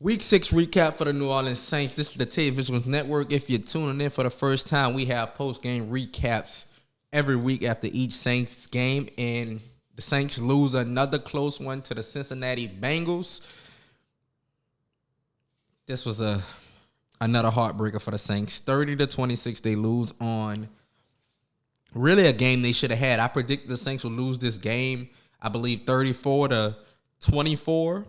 Week 6 recap for the New Orleans Saints. This is the TaeVi Network. If you're tuning in for the first time, we have post-game recaps every week after each Saints game. And the Saints lose another close one to the Cincinnati Bengals. This was another heartbreaker for the Saints. 30-26, they lose on really a game they should have had. I predicted the Saints would lose this game, I believe 34-24.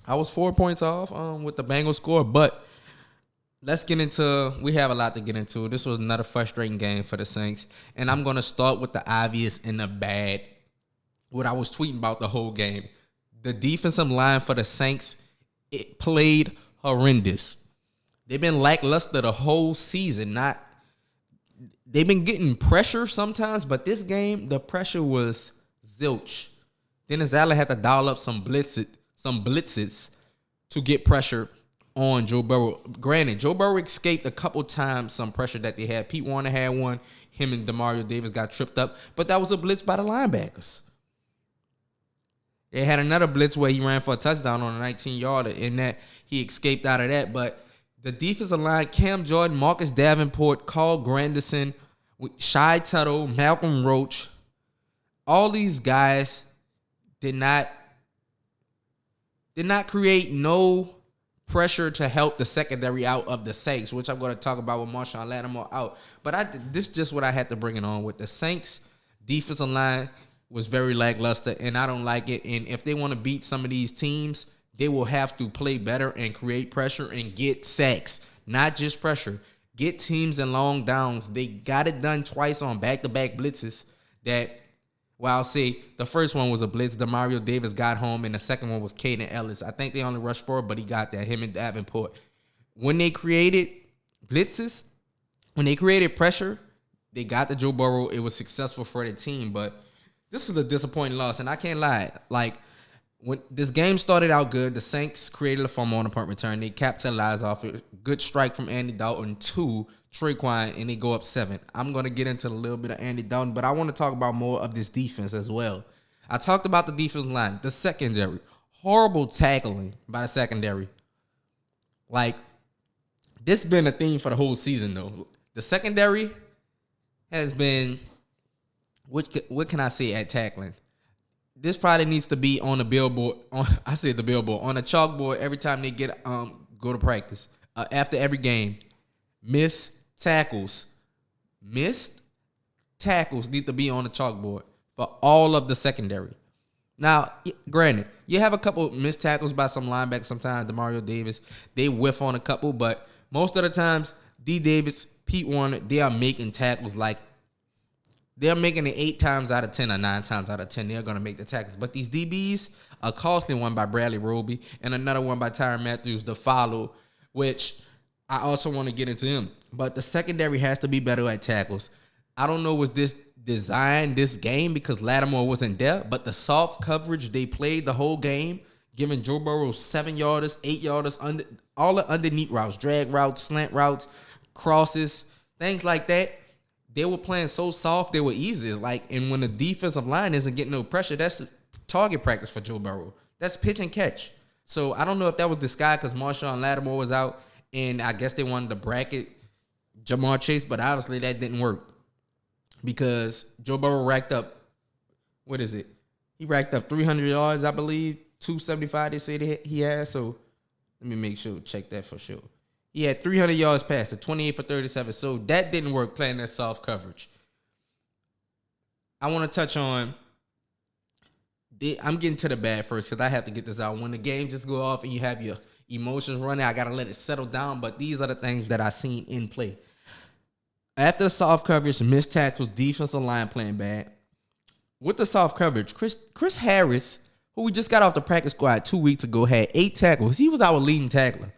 I was 4 points off with the Bengals score, but let's get into, we have a lot to get into. This was another frustrating game for the Saints, and I'm going to start with the obvious and the bad, what I was tweeting about the whole game. The defensive line for the Saints, it played horrendous. They've been lackluster the whole season. They've been getting pressure sometimes, but this game, the pressure was zilch. Dennis Allen had to dial up some blitzes to get pressure on Joe Burrow. Granted, Joe Burrow escaped a couple times some pressure that they had. Pete Warner had one. Him and Demario Davis got tripped up, but that was a blitz by the linebackers. They had another blitz where he ran for a touchdown on a 19-yarder, and that he escaped out of that. But the defensive line, Cam Jordan, Marcus Davenport, Carl Granderson, Shai Tuttle, Malcolm Roach, all these guys did not create no pressure to help the secondary out of the Saints, which I'm going to talk about with Marshawn Lattimore out. But this is just what I had to bring it on with. The Saints defensive line was very lackluster, and I don't like it. And if they want to beat some of these teams, they will have to play better and create pressure and get sacks, not just pressure. Get teams in long downs. They got it done twice on back-to-back blitzes that, well, I'll say the first one was a blitz. Demario Davis got home, and the second one was Caden Ellis. I think they only rushed 4, but he got that, him and Davenport. When they created blitzes, when they created pressure, they got to Joe Burrow. It was successful for the team, but this was a disappointing loss, and I can't lie. Like, when this game started out good, the Saints created a fumble on a punt return. They capitalized off it. Good strike from Andy Dalton to Traquan, and they go up 7. I'm going to get into a little bit of Andy Dalton, but I want to talk about more of this defense as well. I talked about the defensive line, the secondary. Horrible tackling by the secondary. Like, this has been a theme for the whole season, though. The secondary has been, what can I say at tackling? This probably needs to be on the billboard. On the chalkboard every time they get go to practice. After every game, missed tackles need to be on the chalkboard for all of the secondary. Now, granted, you have a couple missed tackles by some linebackers sometimes. Demario Davis, they whiff on a couple, but most of the times, D. Davis, Pete Warner, they are making tackles like they're making it 8 times out of 10 or 9 times out of 10. They're going to make the tackles. But these DBs, a costly one by Bradley Roby and another one by Tyrann Matthews, the follow, which I also want to get into him. But the secondary has to be better at tackles. I don't know, was this designed this game because Lattimore wasn't there, but the soft coverage they played the whole game, giving Joe Burrow 7-yarders, 8-yarders, all the underneath routes, drag routes, slant routes, crosses, things like that. They were playing so soft, they were easy. It's like, and when the defensive line isn't getting no pressure, that's target practice for Joe Burrow. That's pitch and catch. So I don't know if that was disguised because Marshawn Lattimore was out, and I guess they wanted to bracket Jamar Chase, but obviously that didn't work because Joe Burrow racked up, what is it? He racked up 300 yards, I believe, 275 they say he has. So let me make sure, check that for sure. He had 300 yards passed, 28 for 37. So that didn't work playing that soft coverage. I want to touch on, I'm getting to the bad first because I have to get this out. When the game just go off and you have your emotions running, I got to let it settle down. But these are the things that I seen in play. After soft coverage, missed tackles, defensive line playing bad. With the soft coverage, Chris Harris, who we just got off the practice squad 2 weeks ago, had 8 tackles. He was our leading tackler.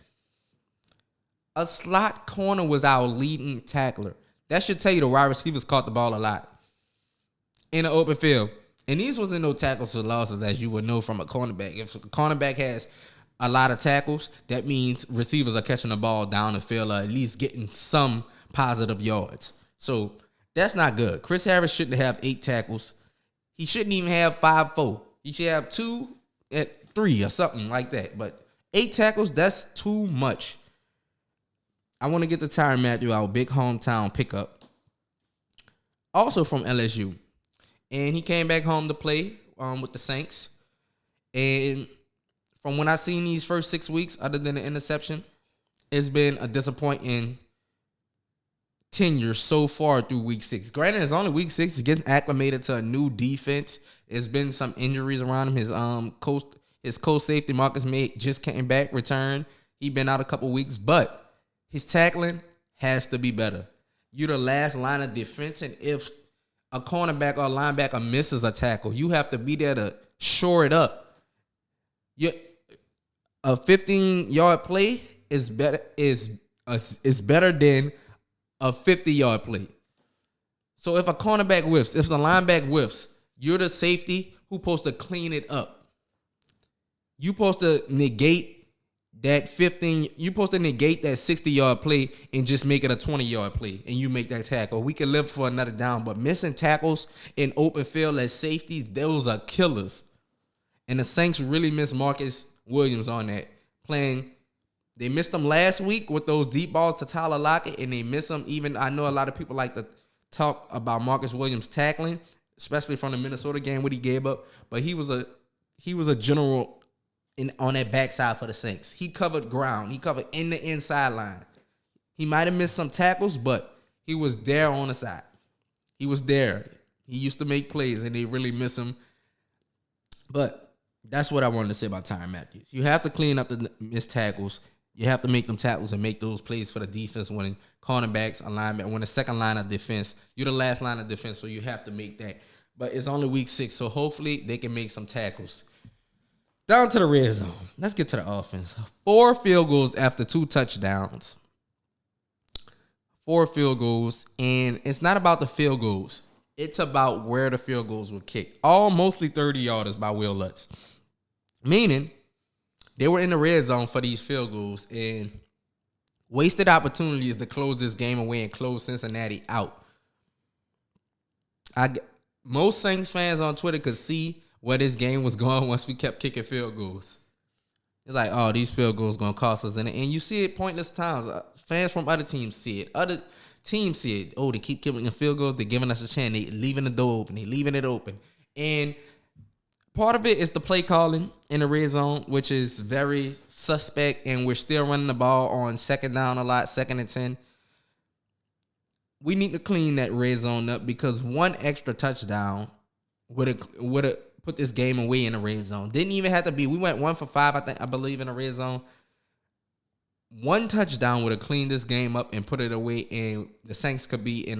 A slot corner was our leading tackler. That should tell you the wide receivers caught the ball a lot in the open field. And these wasn't no tackles for losses, as you would know from a cornerback. If a cornerback has a lot of tackles, that means receivers are catching the ball down the field or at least getting some positive yards. So that's not good. Chris Harris shouldn't have 8 tackles. He shouldn't even have 5-4. He should have 2 at 3 or something like that. But 8 tackles, that's too much. I want to get the Tyrann Mathieu, our big hometown pickup, also from LSU. And he came back home to play with the Saints. And from when I seen these first 6 weeks, other than the interception, it's been a disappointing tenure so far through week 6. Granted, it's only week 6. He's getting acclimated to a new defense. There's been some injuries around him. His co-safety, Marcus May, just came back, returned. He's been out a couple weeks, but his tackling has to be better. You're the last line of defense, and if a cornerback or a linebacker misses a tackle, you have to be there to shore it up. A 15-yard play is better than a 50-yard play. So if a cornerback whiffs, if the linebacker whiffs, you're the safety who's supposed to clean it up. You're supposed to negate that 60-yard play and just make it a 20-yard play, and you make that tackle. We can live for another down, but missing tackles in open field as safeties, those are killers. And the Saints really miss Marcus Williams on that. They missed him last week with those deep balls to Tyler Lockett, and they miss him even. I know a lot of people like to talk about Marcus Williams tackling, especially from the Minnesota game, what he gave up. But he was a general on that backside for the Saints. He covered ground. He covered in the inside line. He might have missed some tackles, but he was there on the side. He was there. He used to make plays, and they really miss him. But that's what I wanted to say about Tyrann Mathieu. You have to clean up the missed tackles. You have to make them tackles and make those plays for the defense when cornerbacks, a linebacker, when the second line of defense. You're the last line of defense, so you have to make that. But it's only week 6, so hopefully they can make some tackles. Down to the red zone. Let's get to the offense. 4 field goals after 2 touchdowns. 4 field goals, and it's not about the field goals. It's about where the field goals were kicked. All mostly 30-yarders by Will Lutz. Meaning, they were in the red zone for these field goals and wasted opportunities to close this game away and close Cincinnati out. Most Saints fans on Twitter could see where this game was going once we kept kicking field goals. It's like, oh, these field goals going to cost us. And you see it pointless times. Fans from other teams see it. Other teams see it. Oh, they keep kicking field goals. They're giving us a chance. They're leaving the door open. They're leaving it open. And part of it is the play calling in the red zone, which is very suspect, and we're still running the ball on second down a lot, 2nd and 10. We need to clean that red zone up because one extra touchdown would have put this game away in the red zone. Didn't even have to be. We went 1 for 5, I believe, in the red zone. One touchdown would have cleaned this game up and put it away, and the Saints could be in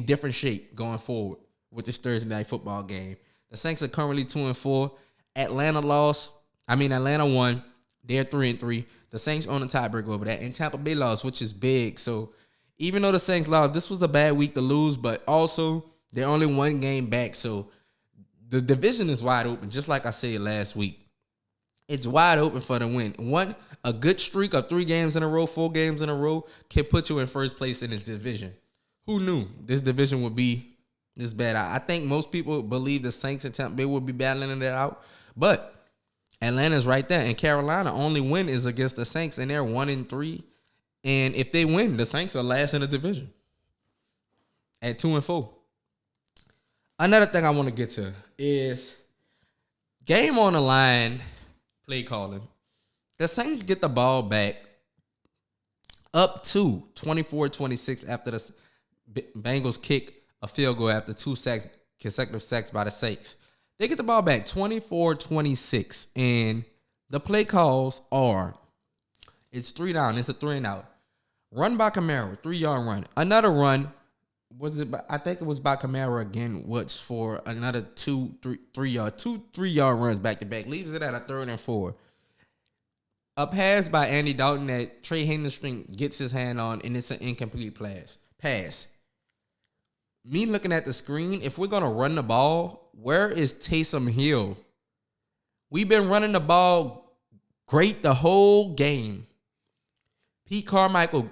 different shape going forward with this Thursday night football game. The Saints are currently 2-4. Atlanta won. They're 3-3. The Saints own a tiebreaker over that. And Tampa Bay lost, which is big. So even though the Saints lost, this was a bad week to lose, but also they're only 1 game back. So the division is wide open, just like I said last week. It's wide open for the win. A good streak of 3 games in a row, 4 games in a row can put you in first place in this division. Who knew this division would be this bad? I think most people believe the Saints and Tampa Bay will be battling it out, but Atlanta's right there, and Carolina only win is against the Saints, and they're 1-3. And if they win, the Saints are last in the division at 2-4. Another thing I want to get to is game on the line play calling. The Saints get the ball back up to 24-26 after the Bengals kick a field goal after 2 consecutive sacks by the Saints. They get the ball back 24-26, and the play calls are, it's 3 down, it's a 3 and out. Run by Kamara, 3-yard run. Another run, I think it was by Kamara again, which for another 3-yard runs back to back. Leaves it at a 3rd and 4. A pass by Andy Dalton that Trey Hendrickson gets his hand on, and it's an incomplete pass. Me looking at the screen, if we're going to run the ball, where is Taysom Hill? We've been running the ball great the whole game. Pete Carmichael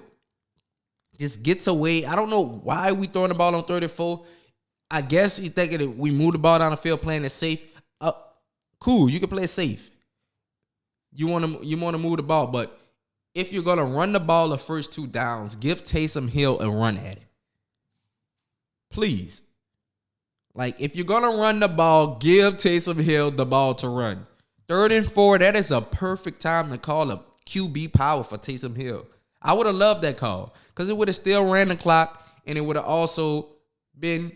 just gets away. I don't know why we throwing the ball on 34. I guess he's thinking that we move the ball down the field playing it safe. Cool, you can play it safe. You want to move the ball, but if you're gonna run the ball the first 2 downs, give Taysom Hill a run at it, please. Like, if you're gonna run the ball, give Taysom Hill the ball to run. 3rd and 4, that is a perfect time to call a QB power for Taysom Hill. I would have loved that call because it would have still ran the clock, and it would have also been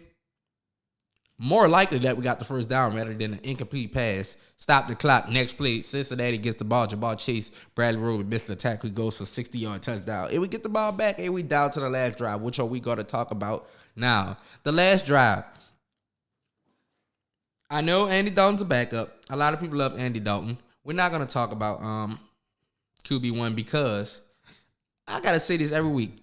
more likely that we got the first down rather than an incomplete pass. Stop the clock. Next play, Cincinnati gets the ball. Jabbar Chase, Bradley Roby missed the tackle. He goes for 60-yard touchdown. And we get the ball back, and we down to the last drive, which are we going to talk about now? The last drive. I know Andy Dalton's a backup. A lot of people love Andy Dalton. We're not going to talk about QB1 because I got to say this every week.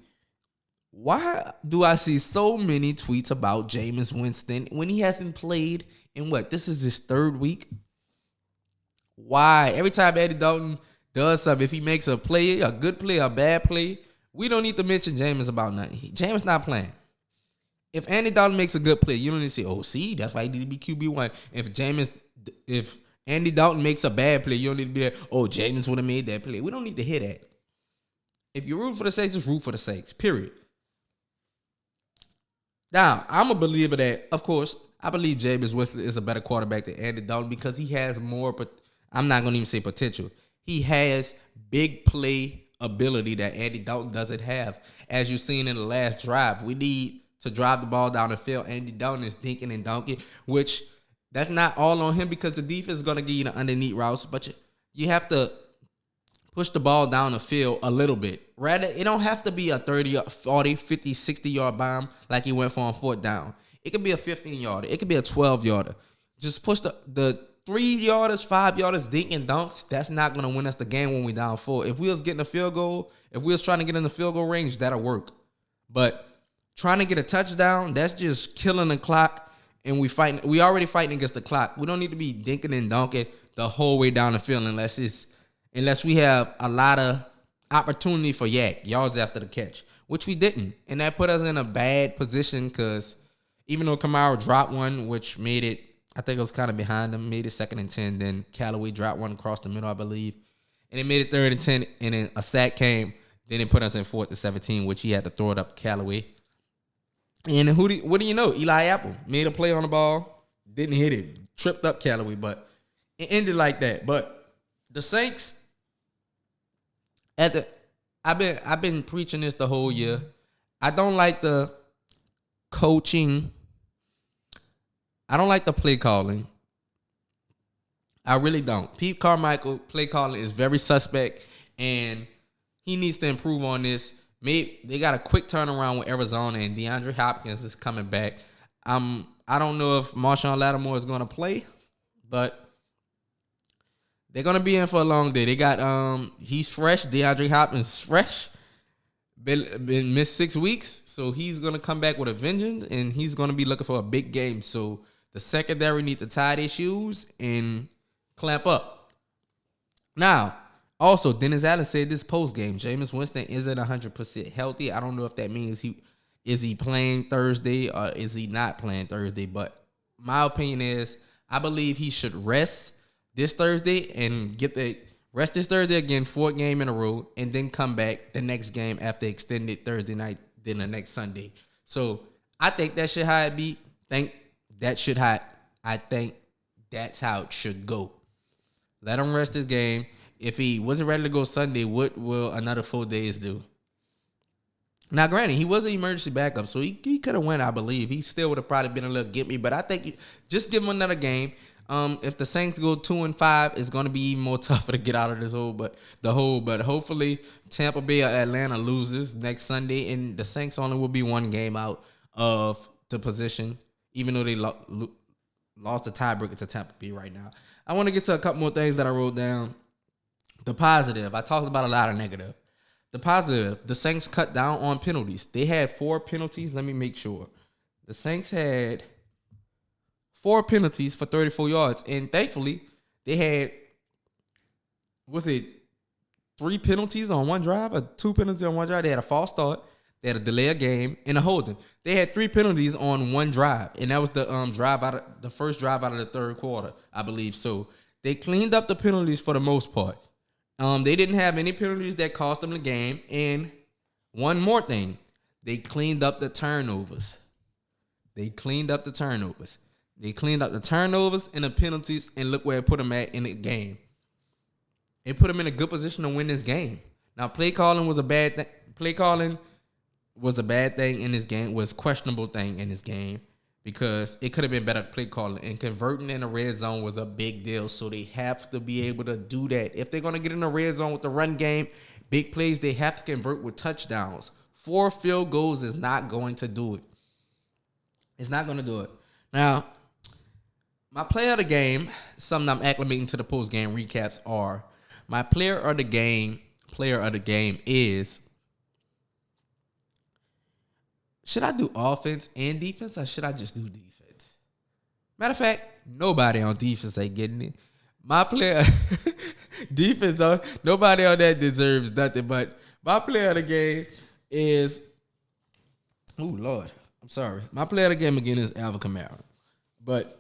Why do I see so many tweets about Jameis Winston when he hasn't played in what? This is his 3rd week? Why? Every time Andy Dalton does something, if he makes a play, a good play, a bad play, we don't need to mention Jameis about nothing. Jameis not playing. If Andy Dalton makes a good play, you don't need to say, oh, see, that's why he need to be QB1. If Andy Dalton makes a bad play, you don't need to be there, oh, Jameis would have made that play. We don't need to hear that. If you root for the Saints, just root for the Saints, period. Now, I'm a believer that, of course, I believe Jameis Winston is a better quarterback than Andy Dalton because he has more, but I'm not going to even say potential. He has big play ability that Andy Dalton doesn't have. As you've seen in the last drive, we need to drive the ball down the field. Andy Dalton is dinking and dunking, which that's not all on him because the defense is going to give you the underneath routes, but you have to push the ball down the field a little bit. Rather, it don't have to be a 30, 40, 50, 60-yard bomb like he went for on 4th down. It could be a 15-yarder. It could be a 12-yarder. Just push the 3-yarders, 5-yarders, dink and dunks. That's not going to win us the game when we down 4. If we was getting a field goal, if we was trying to get in the field goal range, that'll work. But trying to get a touchdown, that's just killing the clock, and we already fighting against the clock. We don't need to be dinking and dunking the whole way down the field unless we have a lot of opportunity for yards after the catch, which we didn't. And that put us in a bad position because even though Kamara dropped one, which made it, I think it was kind of behind him, made it 2nd and 10. Then Callaway dropped one across the middle, I believe. And it made it 3rd and 10, and then a sack came. Then it put us in 4th and 17, which he had to throw it up to Callaway. And what do you know? Eli Apple made a play on the ball, didn't hit it, tripped up Callaway, but it ended like that. But the Saints, I've been preaching this the whole year. I don't like the coaching. I don't like the play calling. I really don't. Pete Carmichael play calling is very suspect, and he needs to improve on this. Maybe they got a quick turnaround with Arizona, and DeAndre Hopkins is coming back. I don't know if Marshawn Lattimore is going to play, but they're going to be in for a long day. They got he's fresh. DeAndre Hopkins is fresh. Been missed 6 weeks, so he's going to come back with a vengeance, and he's going to be looking for a big game. So the secondary need to tie their shoes and clamp up. Now, also, Dennis Allen said this post-game, Jameis Winston isn't 100% healthy. I don't know if that means is he playing Thursday or is he not playing Thursday. But my opinion is I believe he should rest this Thursday and rest this Thursday again, 4th game in a row, and then come back the next game after extended Thursday night, then the next Sunday. So I think that should how it be. I think that's how it should go. Let him rest his game. If he wasn't ready to go Sunday, what will another 4 days do? Now, granted, he was an emergency backup, so he could have went, I believe. He still would have probably been a little get me, but I think just give him another game. If the Saints go 2-5, it's going to be even more tougher to get out of this hole. But hopefully Tampa Bay or Atlanta loses next Sunday, and the Saints only will be 1 game out of the position, even though they lost the tiebreaker to Tampa Bay right now. I want to get to a couple more things that I wrote down. The positive, I talked about a lot of negative. The positive, the Saints cut down on penalties. They had 4 penalties. Let me make sure. The Saints had 4 penalties for 34 yards. And thankfully, they had, 3 penalties on one drive or 2 penalties on one drive? They had a false start. They had a delay of game and a holding. They had 3 penalties on one drive. And that was the first drive out of the 3rd quarter, I believe. So they cleaned up the penalties for the most part. They didn't have any penalties that cost them the game. And one more thing, they cleaned up the turnovers. They cleaned up the turnovers and the penalties, and look where it put them at in the game. It put them in a good position to win this game. Now, play calling was a bad thing. Play calling was a bad thing in this game, was questionable thing in this game, because it could have been better play calling. And converting in the red zone was a big deal, so they have to be able to do that. If they're going to get in the red zone with the run game, big plays, they have to convert with touchdowns. 4 field goals is not going to do it. It's not going to do it. Now, my player of the game, something I'm acclimating to the post-game recaps are, my player of the game is, should I do offense and defense, or should I just do defense? Matter of fact, nobody on defense ain't getting it. My player, defense though, nobody on that deserves nothing, but my player of the game is, oh Lord, I'm sorry. My player of the game again is Alvin Kamara. But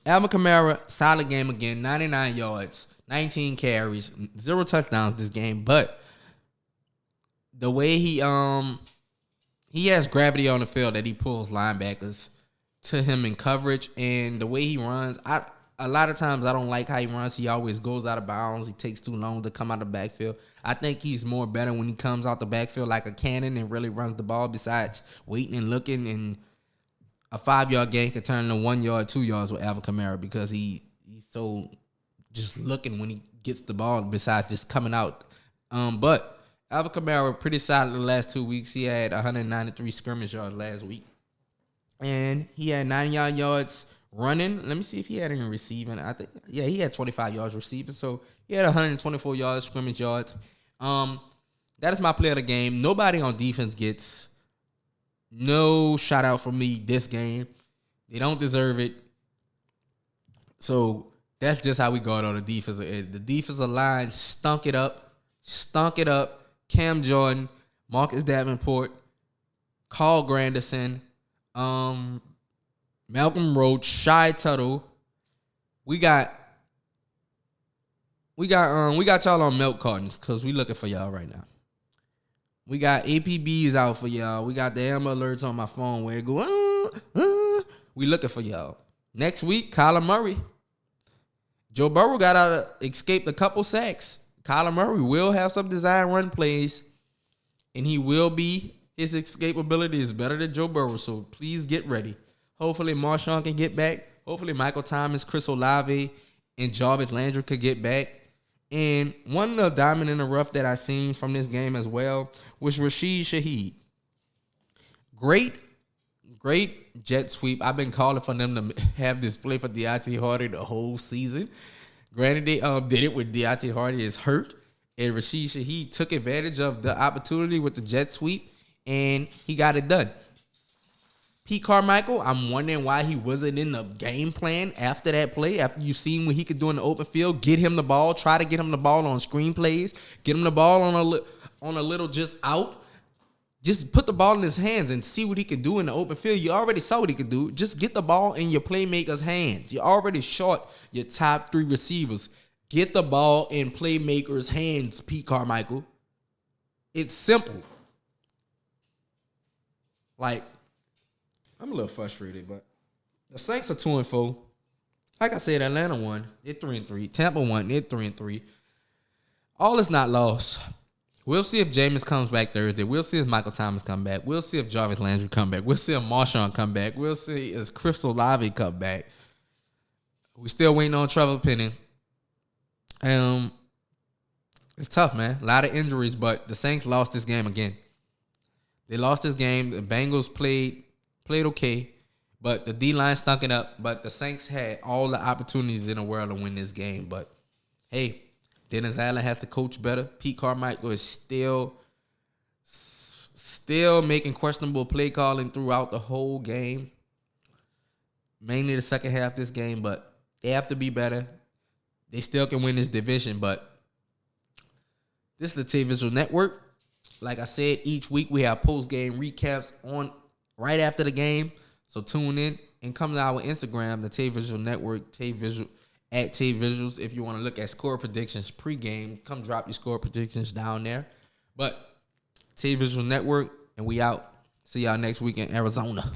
Alvin Kamara, solid game again, 99 yards, 19 carries, 0 touchdowns this game. But the way he has gravity on the field that he pulls linebackers to him in coverage, and the way he runs, a lot of times I don't like how he runs. He always goes out of bounds. He takes too long to come out of the backfield. I think he's more better when he comes out the backfield like a cannon and really runs the ball, besides waiting and looking, and a 5-yard gain can turn into 1 yard, 2 yards with Alvin Kamara, because he's so just looking when he gets the ball besides just coming out. But Alvin Kamara pretty solid the last 2 weeks. He had 193 scrimmage yards last week, and he had 99 yards running. Let me see if he had any receiving. He had 25 yards receiving, so he had 124 yards scrimmage yards. That is my play of the game. Nobody on defense gets no shout out from me this game. They don't deserve it. So that's just how we got on the defensive end. The defensive line stunk it up. Cam Jordan, Marcus Davenport, Carl Granderson, Malcolm Roach, Shy Tuttle. We got y'all on milk cartons, because we looking for y'all right now. We got APBs out for y'all. We got the Amber Alerts on my phone where it go, we looking for y'all. Next week, Kyler Murray. Joe Burrow escaped a couple sacks. Kyler Murray will have some design run plays, and his escapability is better than Joe Burrow, so please get ready. Hopefully Marshawn can get back. Hopefully Michael Thomas, Chris Olave, and Jarvis Landry could get back. And one of the diamond in the rough that I seen from this game as well was Rashid Shaheed. Great jet sweep. I've been calling for them to have this play for Deontay Hardy the whole season. Granted, they did it with Deontay Hardy is hurt, and Rashid Shaheed took advantage of the opportunity with the jet sweep, and he got it done. Pete Carmichael, I'm wondering why he wasn't in the game plan after that play. After you seen what he could do in the open field, get him the ball, try to get him the ball on screen plays, get him the ball on a little just out. Just put the ball in his hands and see what he could do in the open field. You already saw what he could do. Just get the ball in your playmakers' hands. You're already short your top 3 receivers. Get the ball in playmakers' hands, Pete Carmichael. It's simple. Like, I'm a little frustrated, but the Saints are 2-4. Like I said, Atlanta won. They're 3-3. Tampa won. They're 3-3. All is not lost. We'll see if Jameis comes back Thursday. We'll see if Michael Thomas come back. We'll see if Jarvis Landry come back. We'll see if Marshawn come back. We'll see if Chris Olave come back. We still waiting on Trevor Penning. It's tough, man. A lot of injuries, but the Saints lost this game again. They lost this game. The Bengals played okay, but the D-line stunk it up. But the Saints had all the opportunities in the world to win this game. But, hey, Dennis Allen has to coach better. Pete Carmichael is still making questionable play calling throughout the whole game. Mainly the second half of this game, but they have to be better. They still can win this division, but this is the TaeVi Network. Like I said, each week we have post-game recaps on right after the game. So tune in and come to our Instagram, the TaeVi Network, TaeVi at TaeVisuals. If you want to look at score predictions pregame, come drop your score predictions down there. But TaeVisual Network, and we out. See y'all next week in Arizona.